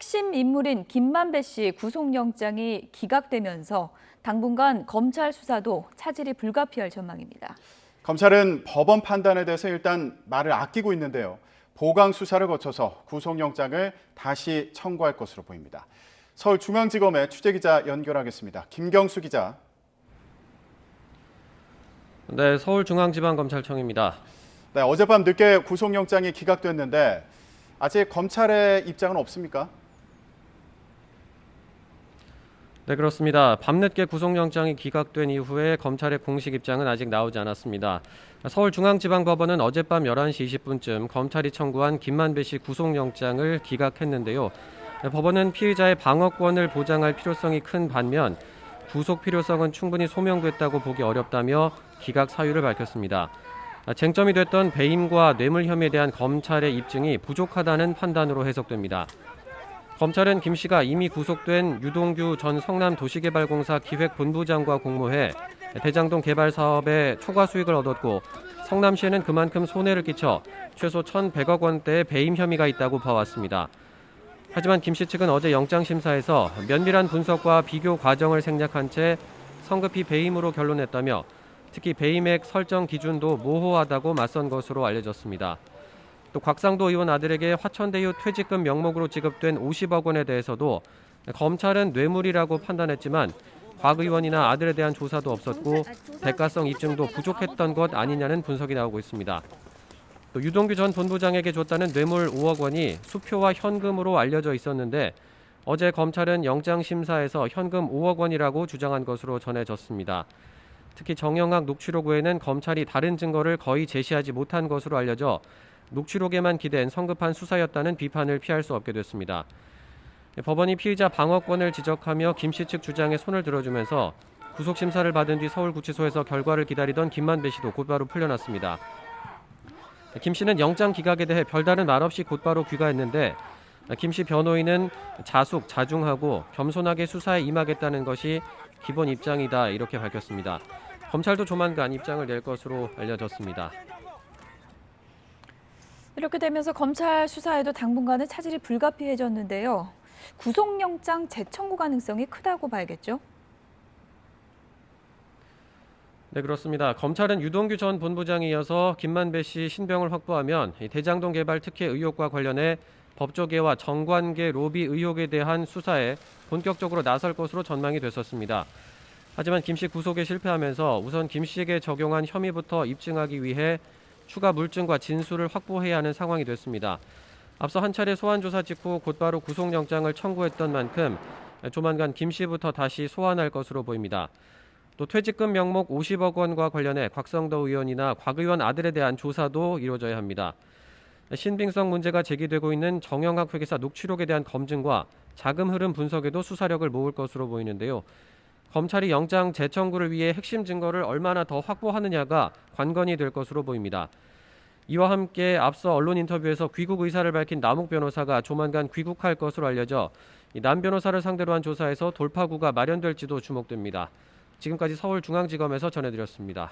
핵심 인물인 김만배 씨 구속영장이 기각되면서 당분간 검찰 수사도 차질이 불가피할 전망입니다. 검찰은 법원 판단에 대해서 일단 말을 아끼고 있는데요. 보강 수사를 거쳐서 구속영장을 다시 청구할 것으로 보입니다. 서울중앙지검의 취재기자 연결하겠습니다. 김경수 기자. 네, 서울중앙지방검찰청입니다. 네, 어젯밤 늦게 구속영장이 기각됐는데 아직 검찰의 입장은 없습니까? 네, 그렇습니다. 밤늦게 구속영장이 기각된 이후에 검찰의 공식 입장은 아직 나오지 않았습니다. 서울중앙지방법원은 어젯밤 11시 20분쯤 검찰이 청구한 김만배 씨 구속영장을 기각했는데요. 법원은 피의자의 방어권을 보장할 필요성이 큰 반면 구속 필요성은 충분히 소명됐다고 보기 어렵다며 기각 사유를 밝혔습니다. 쟁점이 됐던 배임과 뇌물 혐의에 대한 검찰의 입증이 부족하다는 판단으로 해석됩니다. 검찰은 김 씨가 이미 구속된 유동규 전 성남도시개발공사 기획본부장과 공모해 대장동 개발 사업에 초과 수익을 얻었고 성남시에는 그만큼 손해를 끼쳐 최소 1,100억 원대의 배임 혐의가 있다고 봐왔습니다. 하지만 김 씨 측은 어제 영장심사에서 면밀한 분석과 비교 과정을 생략한 채 성급히 배임으로 결론냈다며 특히 배임액 설정 기준도 모호하다고 맞선 것으로 알려졌습니다. 또 곽상도 의원 아들에게 화천대유 퇴직금 명목으로 지급된 50억 원에 대해서도 검찰은 뇌물이라고 판단했지만 곽 의원이나 아들에 대한 조사도 없었고 대가성 입증도 부족했던 것 아니냐는 분석이 나오고 있습니다. 또 유동규 전 본부장에게 줬다는 뇌물 5억 원이 수표와 현금으로 알려져 있었는데 어제 검찰은 영장심사에서 현금 5억 원이라고 주장한 것으로 전해졌습니다. 특히 정영학 녹취록 외에는 검찰이 다른 증거를 거의 제시하지 못한 것으로 알려져 녹취록에만 기댄 성급한 수사였다는 비판을 피할 수 없게 됐습니다. 법원이 피의자 방어권을 지적하며 김 씨 측 주장에 손을 들어주면서 구속심사를 받은 뒤 서울구치소에서 결과를 기다리던 김만배 씨도 곧바로 풀려났습니다. 김 씨는 영장 기각에 대해 별다른 말 없이 곧바로 귀가했는데 김 씨 변호인은 자숙, 자중하고 겸손하게 수사에 임하겠다는 것이 기본 입장이다 이렇게 밝혔습니다. 검찰도 조만간 입장을 낼 것으로 알려졌습니다. 이렇게 되면서 검찰 수사에도 당분간은 차질이 불가피해졌는데요. 구속영장 재청구 가능성이 크다고 봐야겠죠? 네, 그렇습니다. 검찰은 유동규 전 본부장에 이어서 김만배 씨 신병을 확보하면 대장동 개발 특혜 의혹과 관련해 법조계와 정관계 로비 의혹에 대한 수사에 본격적으로 나설 것으로 전망이 됐었습니다. 하지만 김 씨 구속에 실패하면서 우선 김 씨에게 적용한 혐의부터 입증하기 위해 추가 물증과 진술을 확보해야 하는 상황이 됐습니다. 앞서 한 차례 소환 조사 직후 곧바로 구속영장을 청구했던 만큼 조만간 김 씨부터 다시 소환할 것으로 보입니다. 또 퇴직금 명목 50억 원과 관련해 곽성도 의원이나 곽 의원 아들에 대한 조사도 이루어져야 합니다. 신빙성 문제가 제기되고 있는 정영학 회계사 녹취록에 대한 검증과 자금 흐름 분석에도 수사력을 모을 것으로 보이는데요. 검찰이 영장 재청구를 위해 핵심 증거를 얼마나 더 확보하느냐가 관건이 될 것으로 보입니다. 이와 함께 앞서 언론 인터뷰에서 귀국 의사를 밝힌 남욱 변호사가 조만간 귀국할 것으로 알려져 남 변호사를 상대로 한 조사에서 돌파구가 마련될지도 주목됩니다. 지금까지 서울중앙지검에서 전해드렸습니다.